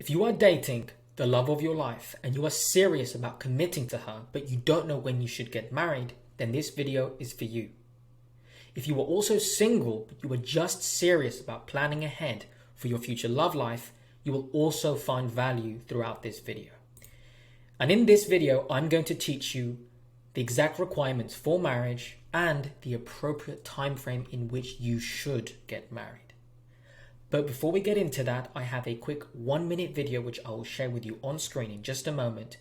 If you are dating the love of your life and you are serious about committing to her, but you don't know when you should get married, then this video is for you. If you are also single, but you are just serious about planning ahead for your future love life, you will also find value throughout this video. And in this video, I'm going to teach you the exact requirements for marriage and the appropriate time frame in which you should get married. But before we get into that, I have a quick 1-minute video which I will share with you on screen in just a moment,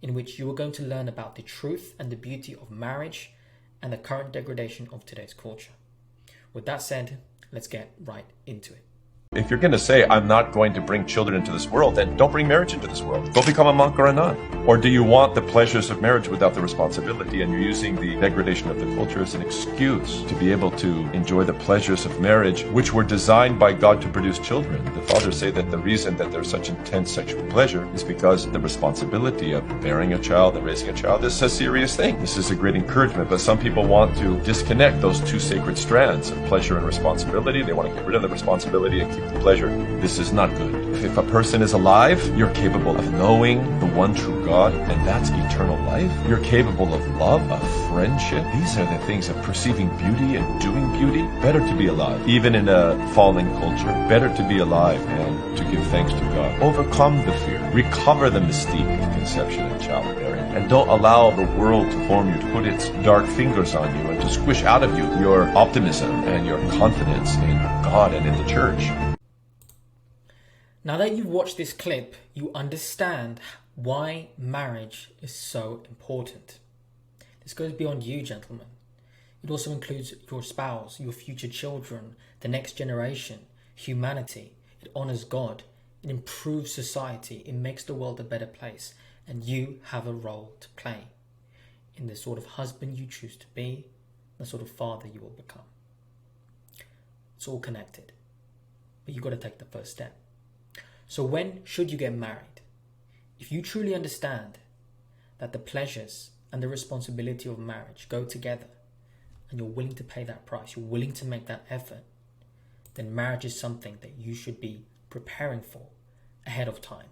in which you are going to learn about the truth and the beauty of marriage and the current degradation of today's culture. With that said, let's get right into it. If you're going to say, I'm not going to bring children into this world, then don't bring marriage into this world. Go become a monk or a nun. Or do you want the pleasures of marriage without the responsibility, and you're using the degradation of the culture as an excuse to be able to enjoy the pleasures of marriage, which were designed by God to produce children? The fathers say that the reason that there's such intense sexual pleasure is because the responsibility of bearing a child and raising a child is a serious thing. This is a great encouragement, but some people want to disconnect those two sacred strands of pleasure and responsibility. They want to get rid of the responsibility and keep the pleasure. This is not good. If a person is alive, you're capable of knowing the one true God, and that's eternal life. You're capable of love, of friendship. These are the things of perceiving beauty and doing beauty. Better to be alive, even in a fallen culture. Better to be alive and to give thanks to God. Overcome the fear. Recover the mystique of conception and childbearing. And don't allow the world to form you, to put its dark fingers on you, and to squish out of you your optimism and your confidence in God and in the church. Now that you've watched this clip, you understand why marriage is so important. This goes beyond you, gentlemen. It also includes your spouse, your future children, the next generation, humanity. It honors God. It improves society. It makes the world a better place. And you have a role to play in the sort of husband you choose to be, the sort of father you will become. It's all connected. But you've got to take the first step. So when should you get married? If you truly understand that the pleasures and the responsibility of marriage go together, and you're willing to pay that price, you're willing to make that effort, then marriage is something that you should be preparing for ahead of time.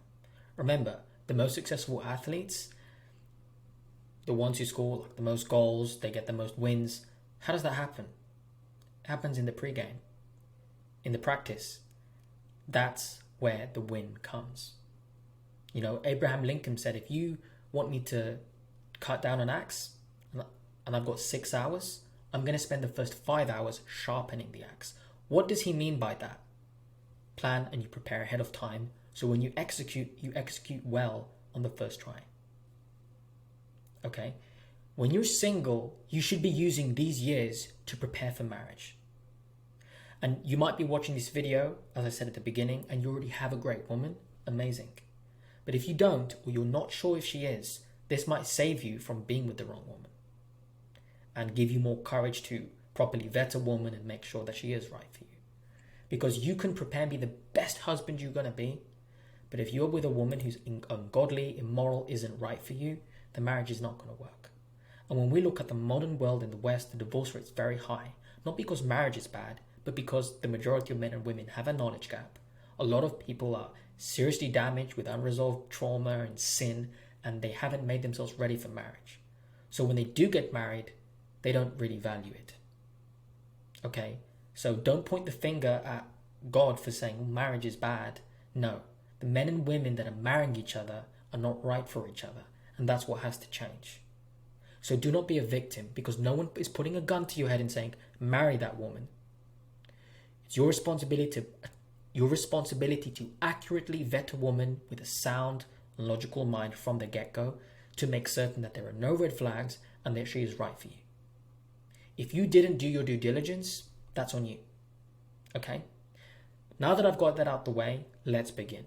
Remember, the most successful athletes, the ones who score like the most goals, they get the most wins. How does that happen? It happens in the pregame, in the practice. That's where the win comes. You know, Abraham Lincoln said, if you want me to cut down an axe and I've got 6 hours, I'm going to spend the first 5 hours sharpening the axe. What does he mean by that? Plan and you prepare ahead of time, so when you execute well on the first try. Okay? When you're single, you should be using these years to prepare for marriage. And you might be watching this video, as I said at the beginning, and you already have a great woman. Amazing. But if you don't, or you're not sure if she is, this might save you from being with the wrong woman and give you more courage to properly vet a woman and make sure that she is right for you. Because you can prepare and be the best husband you're going to be, but if you're with a woman who's ungodly, immoral, isn't right for you, the marriage is not going to work. And when we look at the modern world in the West, the divorce rate is very high, not because marriage is bad, but because the majority of men and women have a knowledge gap. A lot of people are seriously damaged with unresolved trauma and sin, and they haven't made themselves ready for marriage. So when they do get married, they don't really value it. Okay? So don't point the finger at God for saying marriage is bad. No. The men and women that are marrying each other are not right for each other, and that's what has to change. So do not be a victim, because no one is putting a gun to your head and saying, marry that woman. It's your responsibility to accurately vet a woman with a sound and logical mind from the get-go to make certain that there are no red flags and that she is right for you. If you didn't do your due diligence, that's on you. Okay? Now that I've got that out the way, let's begin.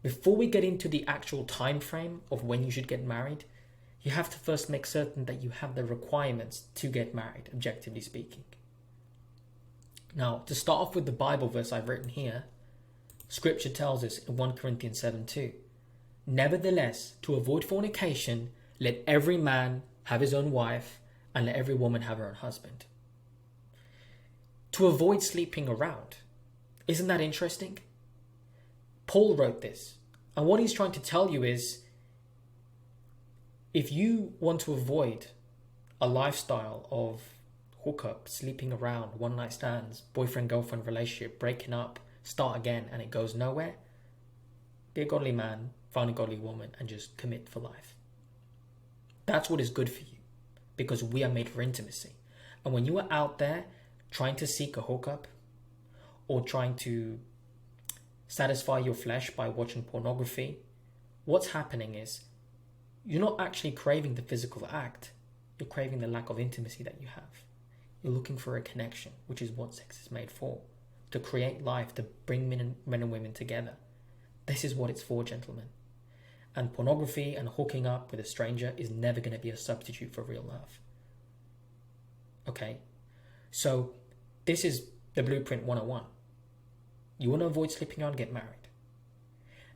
Before we get into the actual time frame of when you should get married, you have to first make certain that you have the requirements to get married, objectively speaking. Now, to start off with the Bible verse I've written here, Scripture tells us in 1 Corinthians 7:2, nevertheless, to avoid fornication, let every man have his own wife, and let every woman have her own husband. To avoid sleeping around. Isn't that interesting? Paul wrote this. And what he's trying to tell you is, if you want to avoid a lifestyle of hookup, sleeping around, one night stands, boyfriend-girlfriend relationship, breaking up, start again, and it goes nowhere, be a godly man, find a godly woman, and just commit for life. That's what is good for you, because we are made for intimacy. And when you are out there trying to seek a hookup or trying to satisfy your flesh by watching pornography, what's happening is you're not actually craving the physical act. You're craving the lack of intimacy that you have. You're looking for a connection, which is what sex is made for. To create life, to bring men and women together. This is what it's for, gentlemen. And pornography and hooking up with a stranger is never going to be a substitute for real love. Okay? So, this is the blueprint 101. You want to avoid sleeping around, get married.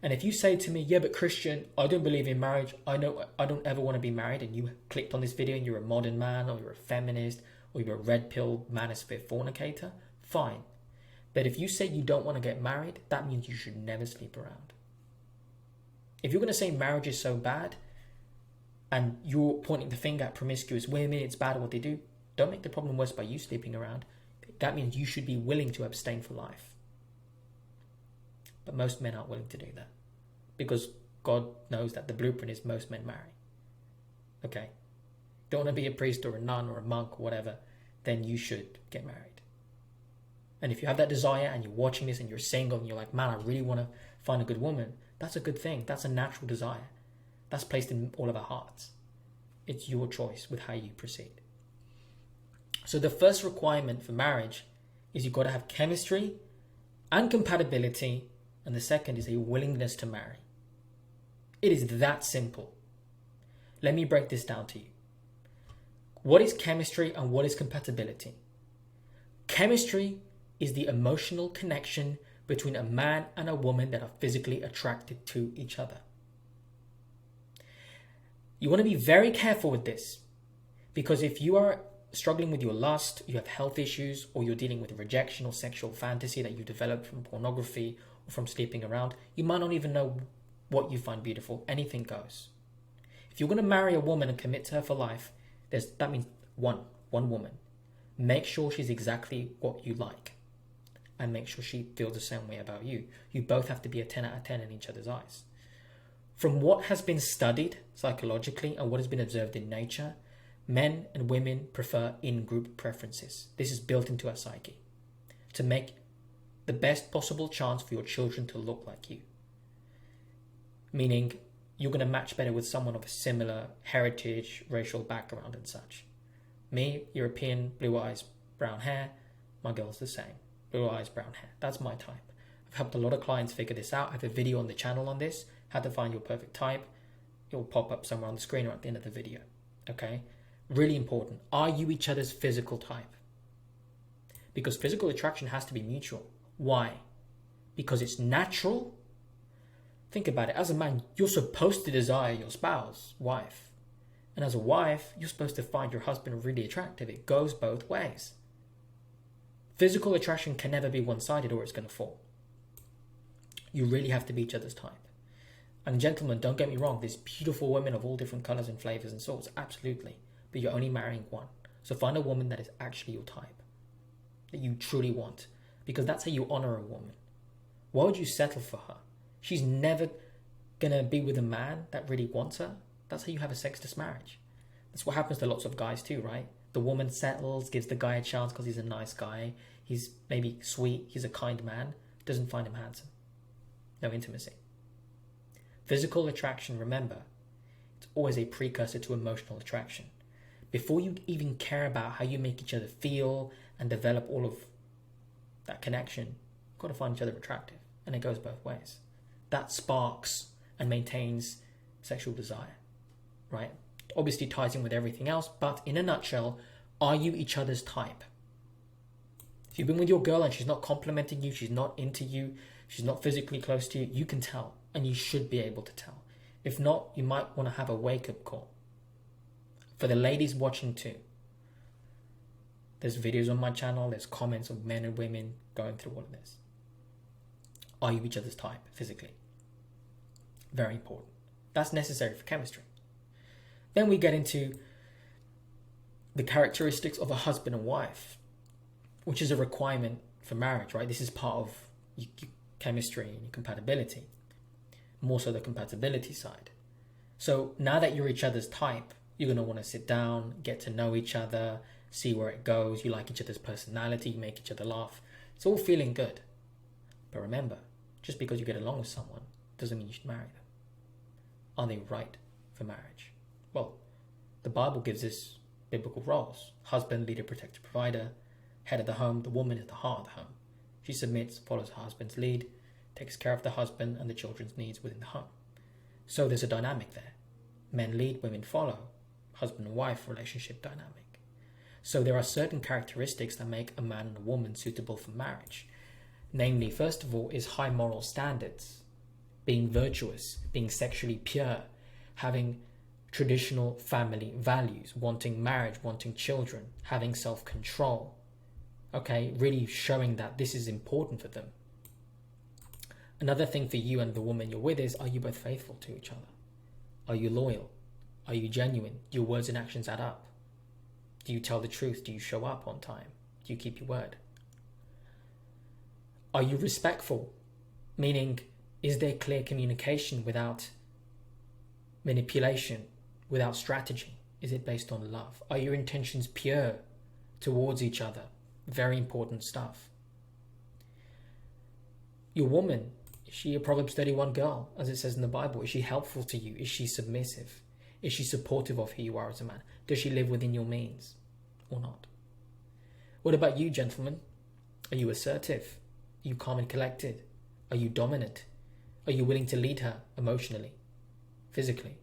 And if you say to me, yeah, but Christian, I don't believe in marriage. I don't ever want to be married. And you clicked on this video and you're a modern man, or you're a feminist, or you're a red pill manosphere fornicator, fine. But if you say you don't want to get married, that means you should never sleep around. If you're going to say marriage is so bad and you're pointing the finger at promiscuous women, it's bad what they do, don't make the problem worse by you sleeping around. That means you should be willing to abstain for life. But most men aren't willing to do that, because God knows that the blueprint is most men marry. Okay? Don't want to be a priest or a nun or a monk or whatever, then you should get married. And if you have that desire and you're watching this and you're single and you're like, man, I really want to find a good woman, that's a good thing. That's a natural desire. That's placed in all of our hearts. It's your choice with how you proceed. So the first requirement for marriage is you've got to have chemistry and compatibility, and the second is a willingness to marry. It is that simple. Let me break this down to you. What is chemistry and what is compatibility? Chemistry is the emotional connection between a man and a woman that are physically attracted to each other. You want to be very careful with this, because if you are struggling with your lust, you have health issues, or you're dealing with rejection or sexual fantasy that you developed from pornography or from sleeping around, you might not even know what you find beautiful. Anything goes. If you're going to marry a woman and commit to her for life, that means one woman. Make sure she's exactly what you like, and make sure she feels the same way about you. You both have to be a 10 out of 10 in each other's eyes. From what has been studied psychologically and what has been observed in nature, men and women prefer in-group preferences. This is built into our psyche to make the best possible chance for your children to look like you. Meaning, you're going to match better with someone of a similar heritage, racial background and such. Me, European, blue eyes, brown hair. My girl's the same. Blue eyes, brown hair. That's my type. I've helped a lot of clients figure this out. I have a video on the channel on this, how to find your perfect type. It will pop up somewhere on the screen or at the end of the video. Okay? Really important. Are you each other's physical type? Because physical attraction has to be mutual. Why? Because it's natural. Think about it. As a man, you're supposed to desire your spouse, wife. And as a wife, you're supposed to find your husband really attractive. It goes both ways. Physical attraction can never be one-sided or it's going to fall. You really have to be each other's type. And gentlemen, don't get me wrong. There's beautiful women of all different colors and flavors and sorts. Absolutely. But you're only marrying one. So find a woman that is actually your type. That you truly want. Because that's how you honor a woman. Why would you settle for her? She's never going to be with a man that really wants her. That's how you have a sexless marriage. That's what happens to lots of guys too, right? The woman settles, gives the guy a chance because he's a nice guy. He's maybe sweet. He's a kind man. Doesn't find him handsome. No intimacy. Physical attraction, remember, it's always a precursor to emotional attraction. Before you even care about how you make each other feel and develop all of that connection, you've got to find each other attractive. And it goes both ways. That sparks and maintains sexual desire, right? Obviously ties in with everything else, but in a nutshell, are you each other's type? If you've been with your girl and she's not complimenting you, she's not into you, she's not physically close to you, you can tell, and you should be able to tell. If not, you might want to have a wake-up call. For the ladies watching too, there's videos on my channel, there's comments of men and women going through all of this. Are you each other's type physically? Very important. That's necessary for chemistry. Then we get into the characteristics of a husband and wife, which is a requirement for marriage, right? This is part of your chemistry and your compatibility, more so the compatibility side. So now that you're each other's type, you're going to want to sit down, get to know each other, see where it goes. You like each other's personality, you make each other laugh. It's all feeling good. But remember, just because you get along with someone doesn't mean you should marry them. Are they right for marriage? Well, the Bible gives us biblical roles. Husband, leader, protector, provider, head of the home. The woman is the heart of the home. She submits, follows her husband's lead, takes care of the husband and the children's needs within the home. So there's a dynamic there. Men lead, women follow. Husband and wife relationship dynamic. So there are certain characteristics that make a man and a woman suitable for marriage. Namely, first of all, is high moral standards. Being virtuous, being sexually pure, having traditional family values, wanting marriage, wanting children, having self-control. Okay, really showing that this is important for them. Another thing for you and the woman you're with is, are you both faithful to each other? Are you loyal? Are you genuine? Do your words and actions add up? Do you tell the truth? Do you show up on time? Do you keep your word? Are you respectful? Meaning, is there clear communication without manipulation, without strategy? Is it based on love? Are your intentions pure towards each other? Very important stuff. Your woman, is she a Proverbs 31 girl, as it says in the Bible? Is she helpful to you? Is she submissive? Is she supportive of who you are as a man? Does she live within your means or not? What about you, gentlemen? Are you assertive? Are you calm and collected? Are you dominant? Are you willing to lead her emotionally, physically?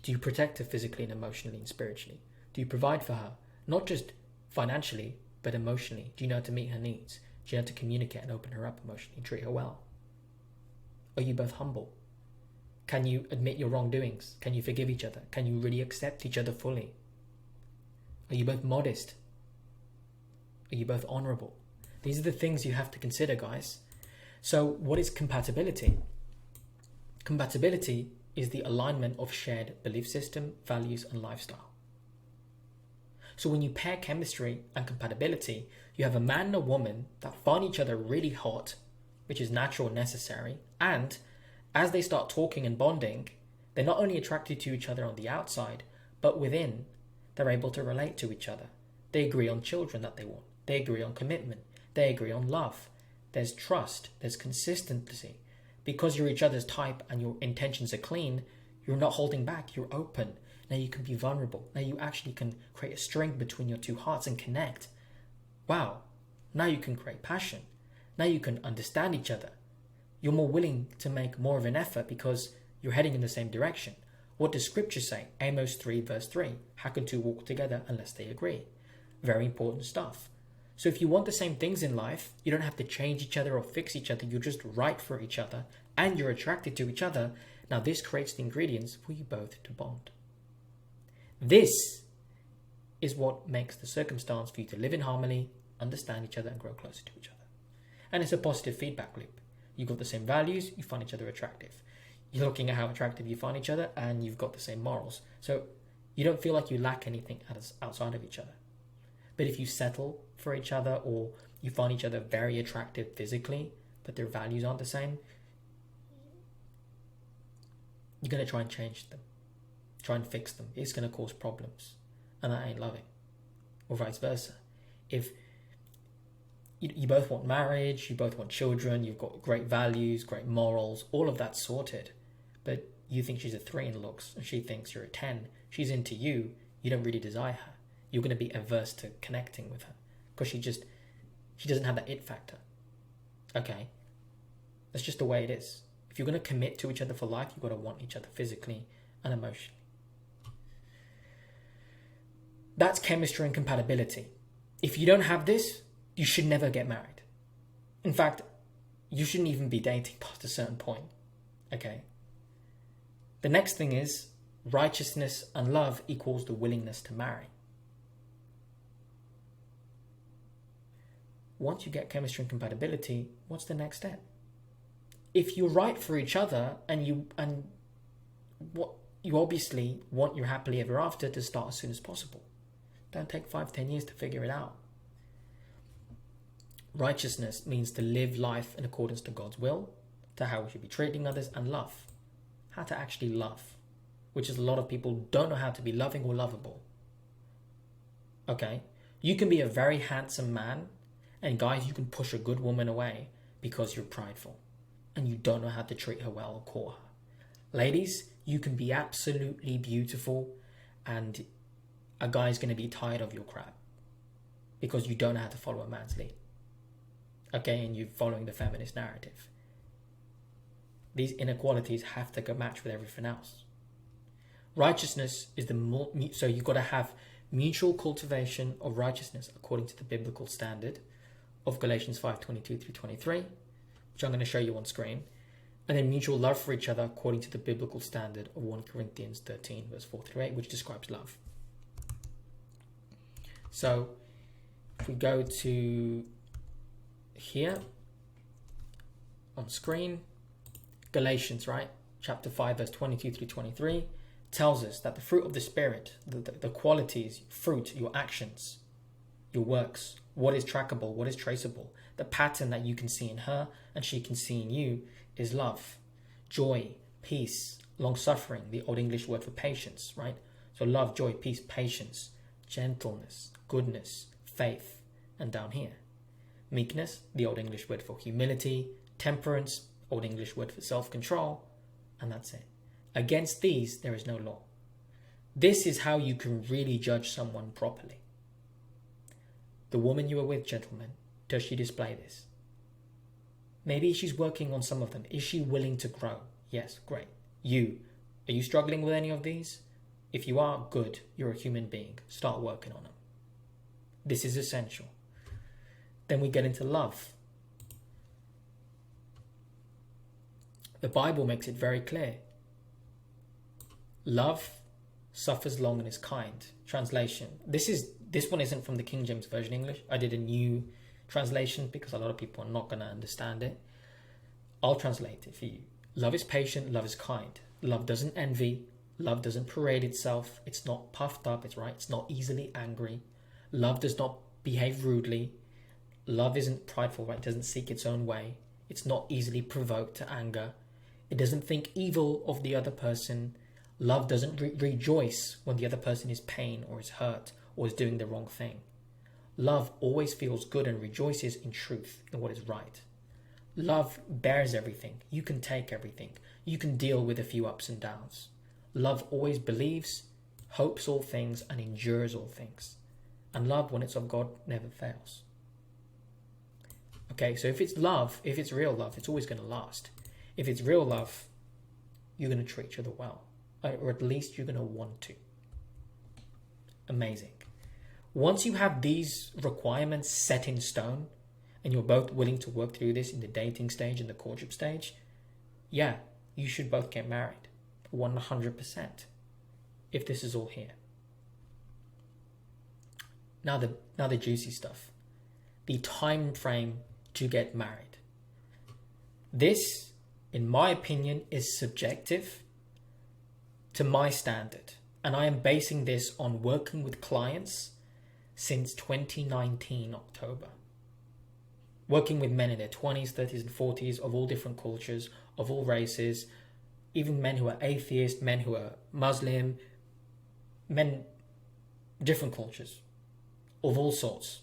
Do you protect her physically and emotionally and spiritually? Do you provide for her, not just financially, but emotionally? Do you know how to meet her needs? Do you know how to communicate and open her up emotionally and treat her well? Are you both humble? Can you admit your wrongdoings? Can you forgive each other? Can you really accept each other fully? Are you both modest? Are you both honorable? These are the things you have to consider, guys. So what is compatibility? Compatibility is the alignment of shared belief system, values, and lifestyle. So when you pair chemistry and compatibility, you have a man and a woman that find each other really hot, which is natural and necessary, and as they start talking and bonding, they're not only attracted to each other on the outside, but within, they're able to relate to each other. They agree on children that they want. They agree on commitment. They agree on love. There's trust. There's consistency. Because you're each other's type and your intentions are clean, you're not holding back. You're open. Now you can be vulnerable. Now you actually can create a string between your two hearts and connect. Wow. Now you can create passion. Now you can understand each other. You're more willing to make more of an effort because you're heading in the same direction. What does scripture say? Amos 3 verse 3. How can two walk together unless they agree? Very important stuff. So if you want the same things in life, you don't have to change each other or fix each other. You're just right for each other and you're attracted to each other. Now this creates the ingredients for you both to bond. This is what makes the circumstance for you to live in harmony, understand each other, and grow closer to each other. And it's a positive feedback loop. You've got the same values, you find each other attractive. You're looking at how attractive you find each other, and you've got the same morals. So you don't feel like you lack anything outside of each other. But if you settle for each other, or you find each other very attractive physically, but their values aren't the same, you're going to try and change them. Try and fix them. It's going to cause problems. And that ain't loving. Or vice versa. If you both want marriage, you both want children, you've got great values, great morals, all of that's sorted, but you think she's a 3 in looks and she thinks you're a 10, she's into you, you don't really desire her, you're going to be averse to connecting with her because she doesn't have that it factor. Okay, that's just the way it is. If you're going to commit to each other for life, you've got to want each other physically and emotionally. That's chemistry and compatibility. If you don't have this, you should never get married. In fact, you shouldn't even be dating past a certain point. Okay? The next thing is righteousness and love equals the willingness to marry. Once you get chemistry and compatibility, what's the next step? if you're right for each other and what you obviously want your happily ever after to start as soon as possible. Don't take 5-10 years to figure it out. Righteousness means to live life in accordance to God's will, to how we should be treating others, and love. How to actually love, which is a lot of people don't know how to be loving or lovable. Okay? You can be a very handsome man, and guys, you can push a good woman away because you're prideful and you don't know how to treat her well or court her. Ladies, you can be absolutely beautiful and a guy's going to be tired of your crap because you don't know how to follow a man's lead. Okay, and you're following the feminist narrative. These inequalities have to go match with everything else. Righteousness is so you've got to have mutual cultivation of righteousness according to the biblical standard of Galatians 5:22 through 23, which I'm going to show you on screen, and then mutual love for each other according to the biblical standard of 1 Corinthians 13 verse 4 through 8, which describes love. So if we go to here on screen, Galatians, right, chapter 5 verse 22 through 23 tells us that the fruit of the Spirit, the qualities, fruit, your actions, your works, what is trackable, what is traceable, the pattern that you can see in her and she can see in you is love, joy, peace, long-suffering, the Old English word for patience, right? So love, joy, peace, patience, gentleness, goodness, faith, and down here, meekness, the Old English word for humility, temperance, Old English word for self-control, and that's it. Against these, there is no law. This is how you can really judge someone properly. The woman you are with, gentlemen, does she display this? Maybe she's working on some of them. Is she willing to grow? Yes, great. Are you struggling with any of these? If you are, good. You're a human being. Start working on them. This is essential. Then we get into love. The Bible makes it very clear. Love suffers long and is kind. Translation. This one isn't from the King James Version English. I did a new translation because a lot of people are not going to understand it. I'll translate it for you. Love is patient. Love is kind. Love doesn't envy. Love doesn't parade itself. It's not puffed up. It's right. It's not easily angry. Love does not behave rudely. Love isn't prideful, right? It doesn't seek its own way. It's not easily provoked to anger. It doesn't think evil of the other person. Love doesn't rejoice when the other person is pain or is hurt or is doing the wrong thing. Love always feels good and rejoices in truth, in what is right. Love bears everything. You can take everything. You can deal with a few ups and downs. Love always believes, hopes all things, and endures all things. And love, when it's of God, never fails. Okay, so if it's love, if it's real love, it's always going to last. If it's real love, you're going to treat each other well. Or at least you're going to want to. Amazing. Once you have these requirements set in stone, and you're both willing to work through this in the dating stage and the courtship stage, yeah, you should both get married. 100%. If this is all here. Now the juicy stuff. The time frame to get married. This, in my opinion, is subjective to my standard. And I am basing this on working with clients since 2019 October. Working with men in their 20s, 30s and 40s of all different cultures, of all races, even men who are atheist, men who are Muslim, men, different cultures, of all sorts.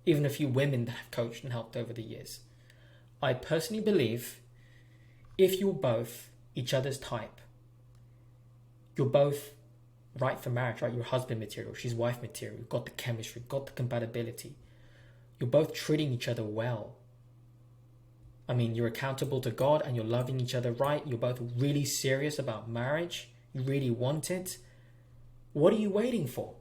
Even a few women that I've coached and helped over the years. I personally believe if you're both each other's type, you're both right for marriage, right? You're husband material, she's wife material, you've got the chemistry, got the compatibility. You're both treating each other well. I mean, you're accountable to God and you're loving each other right. You're both really serious about marriage. You really want it. What are you waiting for?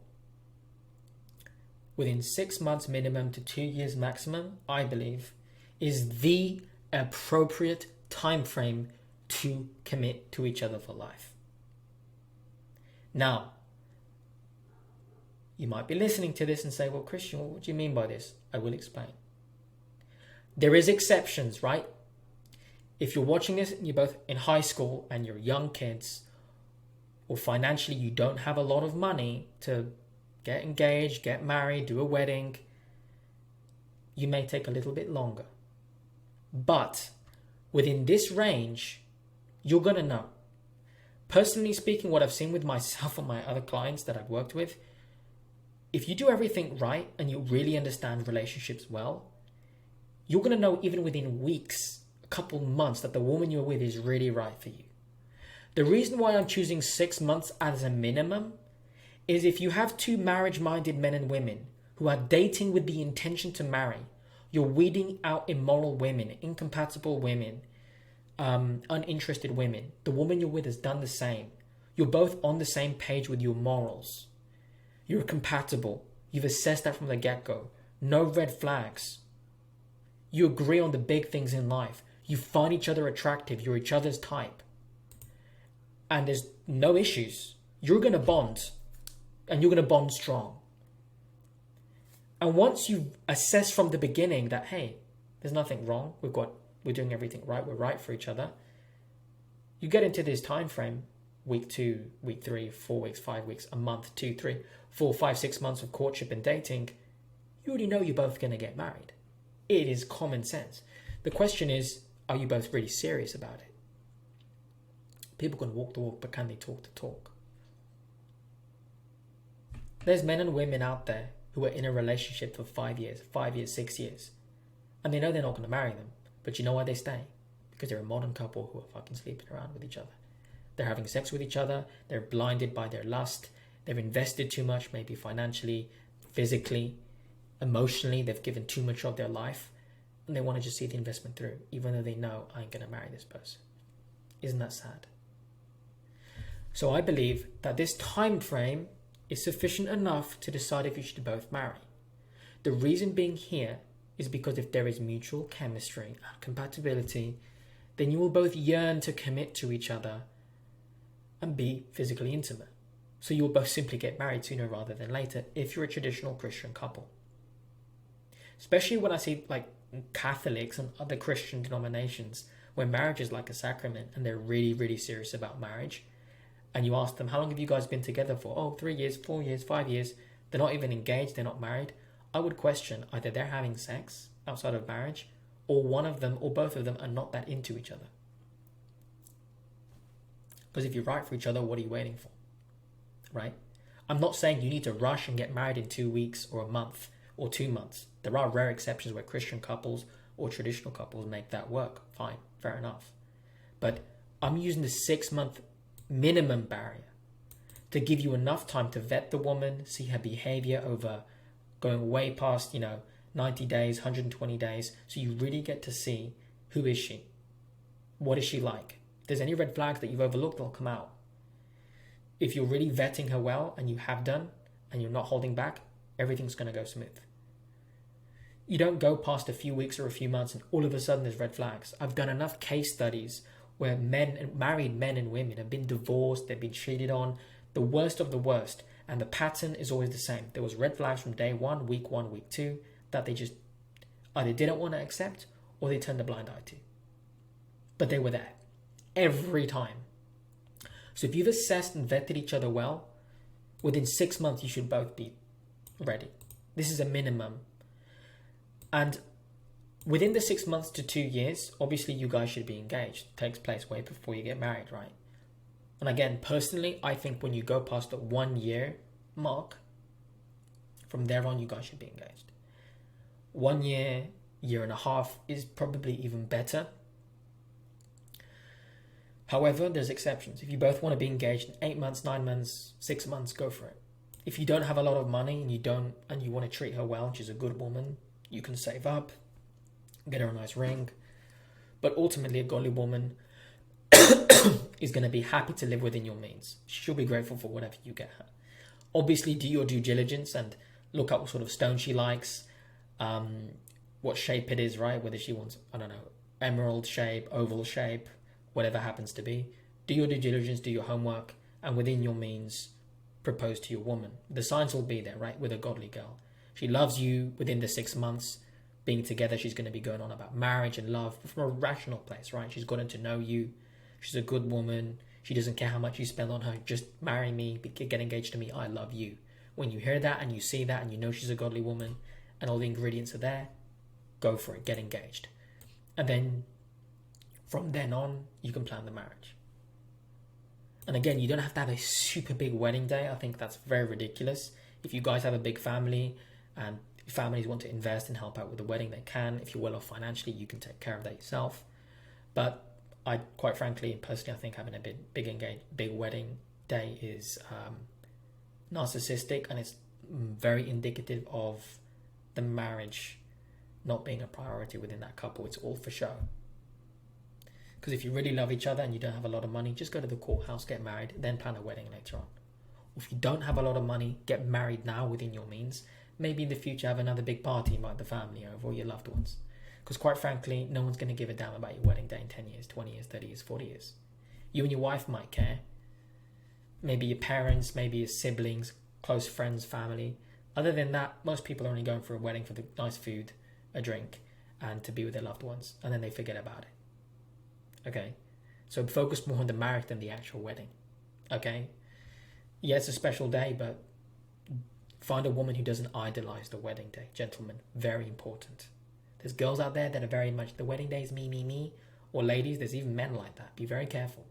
Within 6 months minimum to 2 years maximum, I believe, is the appropriate time frame to commit to each other for life. Now, you might be listening to this and say, well, Christian, what do you mean by this? I will explain. There is exceptions, right? If you're watching this and you're both in high school and you're young kids, or financially you don't have a lot of money to get engaged, get married, do a wedding, you may take a little bit longer. But within this range, you're going to know. Personally speaking, what I've seen with myself and my other clients that I've worked with, if you do everything right and you really understand relationships well, you're going to know even within weeks, a couple months, that the woman you're with is really right for you. The reason why I'm choosing 6 months as a minimum is if you have two marriage-minded men and women who are dating with the intention to marry, you're weeding out immoral women, incompatible women, uninterested women. The woman you're with has done the same. You're both on the same page with your morals. You're compatible. You've assessed that from the get-go. No red flags. You agree on the big things in life. You find each other attractive. You're each other's type. And there's no issues. You're going to bond. And you're going to bond strong. And once you assess from the beginning that, hey, there's nothing wrong. We're doing everything right. We're right for each other. You get into this time frame, week 2, week 3, 4 weeks, 5 weeks, a month, 2, 3, 4, 5, 6 months of courtship and dating. You already know you're both going to get married. It is common sense. The question is, are you both really serious about it? People can walk the walk, but can they talk the talk? There's men and women out there who are in a relationship for 5 years, 6 years. And they know they're not going to marry them. But you know why they stay? Because they're a modern couple who are fucking sleeping around with each other. They're having sex with each other. They're blinded by their lust. They've invested too much, maybe financially, physically, emotionally. They've given too much of their life. And they want to just see the investment through, even though they know, I ain't going to marry this person. Isn't that sad? So I believe that this time frame is sufficient enough to decide if you should both marry. The reason being here is because if there is mutual chemistry and compatibility, then you will both yearn to commit to each other and be physically intimate. So you will both simply get married sooner rather than later if you're a traditional Christian couple. Especially when I see like Catholics and other Christian denominations where marriage is like a sacrament and they're really, really serious about marriage. And you ask them, how long have you guys been together for? Oh, 3 years, 4 years, 5 years. They're not even engaged. They're not married. I would question either they're having sex outside of marriage or one of them or both of them are not that into each other. Because if you're right for each other, what are you waiting for? Right? I'm not saying you need to rush and get married in 2 weeks or a month or 2 months. There are rare exceptions where Christian couples or traditional couples make that work. Fine, fair enough. But I'm using the 6 month minimum barrier to give you enough time to vet the woman, see her behavior over going way past, 90 days, 120 days. So you really get to see, who is she? What is she like? If there's any red flags that you've overlooked, they'll come out. If you're really vetting her well, and you have done, and you're not holding back, everything's going to go smooth. You don't go past a few weeks or a few months and all of a sudden there's red flags. I've done enough case studies where married men and women have been divorced, they've been cheated on, the worst of the worst, and the pattern is always the same. There was red flags from day 1, week 1, week 2, that they just either didn't want to accept or they turned a blind eye to. But they were there every time. So if you've assessed and vetted each other well, within 6 months you should both be ready. This is a minimum. And within the 6 months to 2 years, obviously you guys should be engaged. It takes place way before you get married, right? And again, personally, I think when you go past the 1 year mark, from there on, you guys should be engaged. 1 year, year and a half is probably even better. However, there's exceptions. If you both want to be engaged in 8 months, 9 months, 6 months, go for it. If you don't have a lot of money and you want to treat her well, she's a good woman, you can save up, get her a nice ring. But ultimately, a godly woman is going to be happy to live within your means. She'll be grateful for whatever you get her. Obviously, do your due diligence and look at what sort of stone she likes, what shape it is, right? Whether she wants, emerald shape, oval shape, whatever happens to be. Do your due diligence, do your homework, and within your means, propose to your woman. The signs will be there, right? With a godly girl. She loves you within the 6 months, being together, she's going to be going on about marriage and love from a rational place, right? She's gotten to know you. She's a good woman. She doesn't care how much you spend on her. Just marry me, get engaged to me. I love you. When you hear that and you see that and you know she's a godly woman and all the ingredients are there, go for it. Get engaged. And then from then on, you can plan the marriage. And again, you don't have to have a super big wedding day. I think that's very ridiculous. If you guys have a big family and families want to invest and help out with the wedding, they can. If you're well off financially, you can take care of that yourself. But I, quite frankly, personally, I think having a big wedding day is narcissistic, and it's very indicative of the marriage not being a priority within that couple. It's all for show. Because if you really love each other and you don't have a lot of money, just go to the courthouse, get married, then plan a wedding later on. Or if you don't have a lot of money, get married now within your means. Maybe in the future have another big party, invite the family over or your loved ones. Because quite frankly, no one's going to give a damn about your wedding day in 10 years, 20 years, 30 years, 40 years. You and your wife might care. Maybe your parents, maybe your siblings, close friends, family. Other than that, most people are only going for a wedding for the nice food, a drink, and to be with their loved ones. And then they forget about it. Okay? So focus more on the marriage than the actual wedding. Okay? Yeah, it's a special day, but find a woman who doesn't idolize the wedding day. Gentlemen, very important. There's girls out there that are very much, the wedding day is me, me, me. Or ladies, there's even men like that. Be very careful.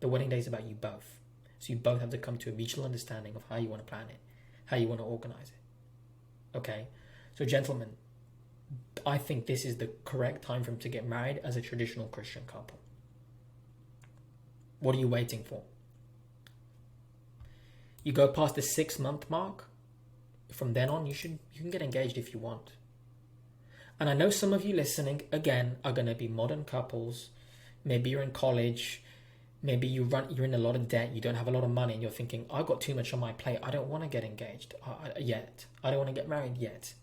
The wedding day is about you both. So you both have to come to a mutual understanding of how you want to plan it, how you want to organize it. Okay? So gentlemen, I think this is the correct time for him to get married as a traditional Christian couple. What are you waiting for? You go past the 6-month mark. From then on, you can get engaged if you want. And I know some of you listening, again, are going to be modern couples. Maybe you're in college. Maybe you're in a lot of debt. You don't have a lot of money. And you're thinking, I've got too much on my plate. I don't want to get engaged yet. I don't want to get married yet.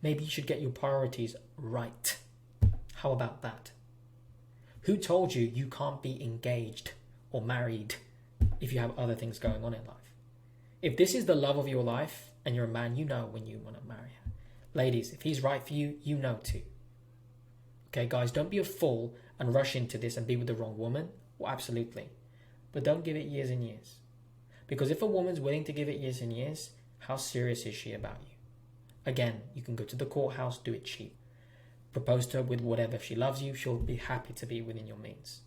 Maybe you should get your priorities right. How about that? Who told you you can't be engaged or married if you have other things going on in life? If this is the love of your life and you're a man, you know when you want to marry her. Ladies, if he's right for you, you know too. Okay, guys, don't be a fool and rush into this and be with the wrong woman. Well, absolutely. But don't give it years and years. Because if a woman's willing to give it years and years, how serious is she about you? Again, you can go to the courthouse, do it cheap. Propose to her with whatever. If she loves you, she'll be happy to be within your means.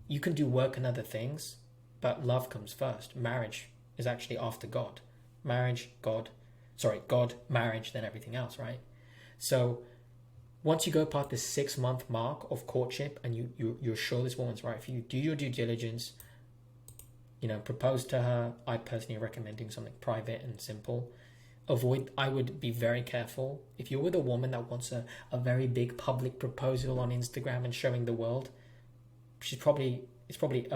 You can do work and other things, but love comes first. Marriage is actually after God. God, marriage, then everything else, right? So once you go past the 6-month mark of courtship and you're sure this woman's right for you, do your due diligence, propose to her. I personally recommend doing something private and simple. I would be very careful. If you're with a woman that wants a very big public proposal on Instagram and showing the world, it's probably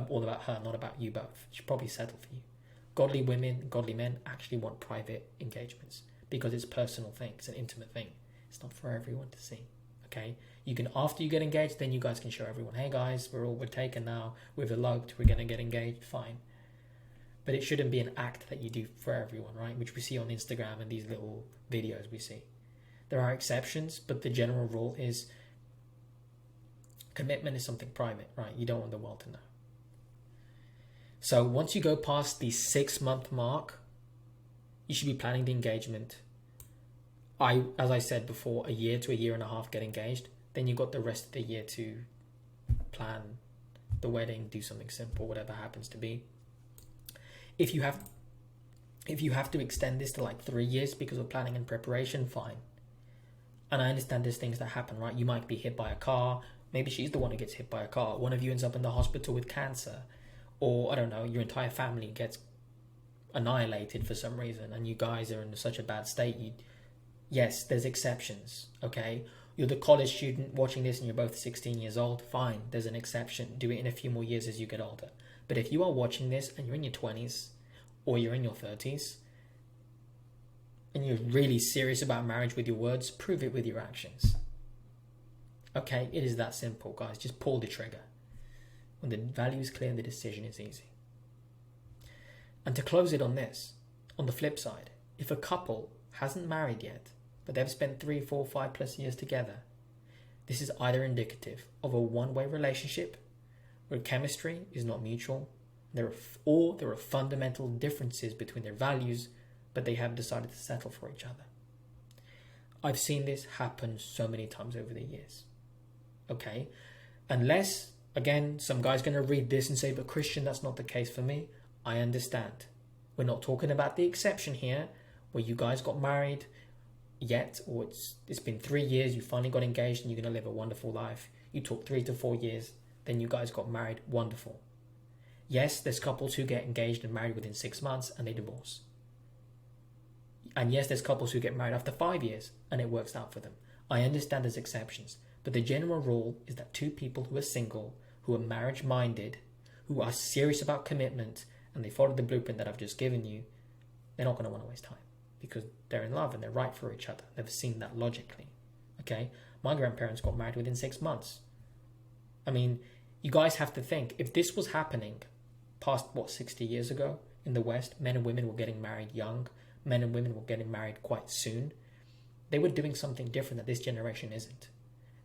all about her, not about you both. She'll probably settle for you. Godly women, godly men actually want private engagements because it's a personal thing. It's an intimate thing. It's not for everyone to see. Okay? You can, after you get engaged, then you guys can show everyone, hey guys, we're taken now. We've eloped. We're going to get engaged. Fine. But it shouldn't be an act that you do for everyone, right? Which we see on Instagram and these little videos we see. There are exceptions, but the general rule is commitment is something private, right? You don't want the world to know. So once you go past the 6-month mark, you should be planning the engagement. As I said before, a year to a year and a half get engaged. Then you've got the rest of the year to plan the wedding, do something simple, whatever happens to be. If you have to extend this to like 3 years because of planning and preparation, fine. And I understand there's things that happen, right? You might be hit by a car. Maybe she's the one who gets hit by a car. One of you ends up in the hospital with cancer. Or, I don't know, your entire family gets annihilated for some reason and you guys are in such a bad state. Yes, there's exceptions, okay? You're the college student watching this and you're both 16 years old. Fine, there's an exception. Do it in a few more years as you get older. But if you are watching this and you're in your 20s or you're in your 30s and you're really serious about marriage with your words, prove it with your actions. Okay, it is that simple, guys. Just pull the trigger. When the value is clear, the decision is easy. And to close it on this, on the flip side, if a couple hasn't married yet but they've spent 3, 4, 5+ years together, this is either indicative of a one-way relationship where chemistry is not mutual, or there are fundamental differences between their values, but they have decided to settle for each other. I've seen this happen so many times over the years. Okay? Unless, again, some guy's going to read this and say, but Christian, that's not the case for me. I understand. We're not talking about the exception here, where you guys got married yet, or it's been 3 years, you finally got engaged and you're going to live a wonderful life. You took 3 to 4 years, then you guys got married. Wonderful. Yes, there's couples who get engaged and married within 6 months and they divorce. And yes, there's couples who get married after 5 years and it works out for them. I understand there's exceptions, but the general rule is that two people who are single, who are marriage-minded, who are serious about commitment, and they follow the blueprint that I've just given you, they're not going to want to waste time because they're in love and they're right for each other. They've seen that logically. Okay? My grandparents got married within 6 months. I mean, you guys have to think, if this was happening past, 60 years ago in the West, men and women were getting married young, men and women were getting married quite soon, they were doing something different that this generation isn't.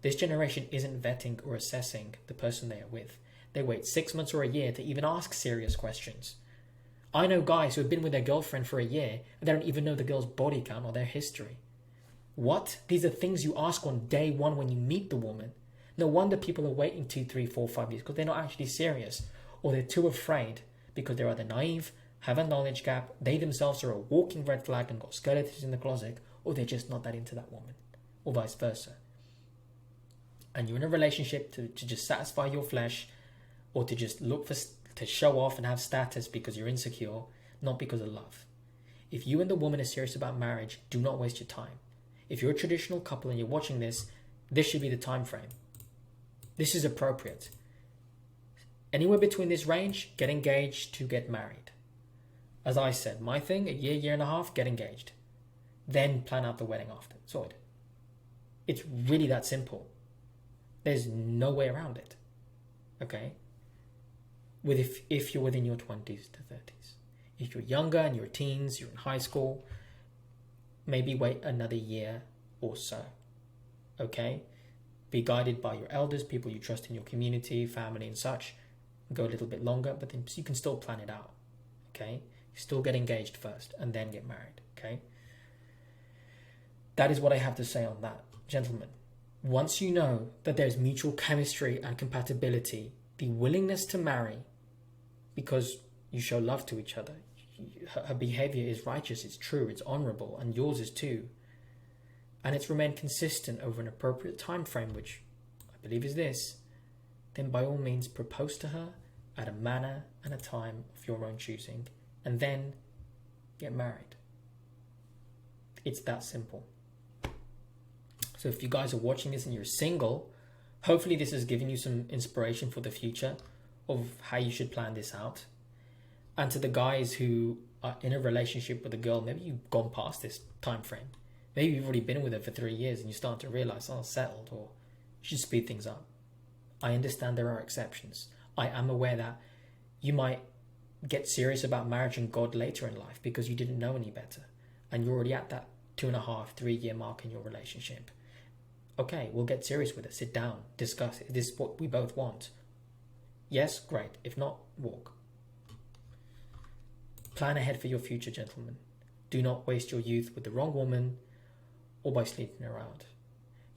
This generation isn't vetting or assessing the person they are with. They wait 6 months or a year to even ask serious questions. I know guys who have been with their girlfriend for a year and they don't even know the girl's body count or their history. What? These are things you ask on day one when you meet the woman. No wonder people are waiting 2, 3, 4, 5 years because they're not actually serious, or they're too afraid because they're either naive, have a knowledge gap, they themselves are a walking red flag and got skeletons in the closet, or they're just not that into that woman, or vice versa. And you're in a relationship to just satisfy your flesh, or to just look to show off and have status because you're insecure, not because of love. If you and the woman are serious about marriage, do not waste your time. If you're a traditional couple and you're watching this, this should be the time frame. This is appropriate. Anywhere between this range, get engaged to get married. As I said, my thing, a year, year and a half, get engaged. Then plan out the wedding after. Sorted. It's really that simple. There's no way around it. Okay? If you're within your 20s to 30s. If you're younger and you're teens, you're in high school, maybe wait another year or so. Okay? Be guided by your elders, people you trust in your community, family and such. Go a little bit longer, but then you can still plan it out. Okay? Still get engaged first and then get married. Okay? That is what I have to say on that, gentlemen. Once you know that there's mutual chemistry and compatibility, the willingness to marry because you show love to each other, her behavior is righteous, it's true, it's honorable, and yours is too, and it's remained consistent over an appropriate time frame, which I believe is this, then by all means propose to her at a manner and a time of your own choosing, and then get married. It's that simple. So if you guys are watching this and you're single, hopefully this has given you some inspiration for the future of how you should plan this out. And to the guys who are in a relationship with a girl, maybe you've gone past this time frame. Maybe you've already been with her for 3 years and you start to realize, oh, settled, or you should speed things up. I understand there are exceptions. I am aware that you might get serious about marriage and God later in life because you didn't know any better. And you're already at that 2.5, 3 year mark in your relationship. Okay, we'll get serious with it. Sit down, discuss it. This is what we both want. Yes, great. If not, walk. Plan ahead for your future, gentlemen. Do not waste your youth with the wrong woman or by sleeping around.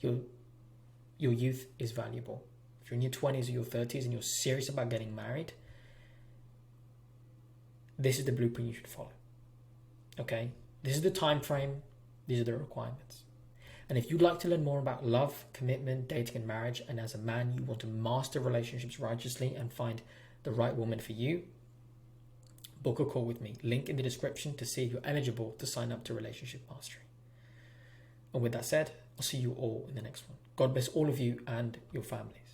Your youth is valuable. If you're in your 20s or your 30s and you're serious about getting married, this is the blueprint you should follow. Okay? This is the time frame. These are the requirements. And if you'd like to learn more about love, commitment, dating and marriage, and as a man you want to master relationships righteously and find the right woman for you, book a call with me. Link in the description to see if you're eligible to sign up to Relationship Mastery. And with that said, I'll see you all in the next one. God bless all of you and your families.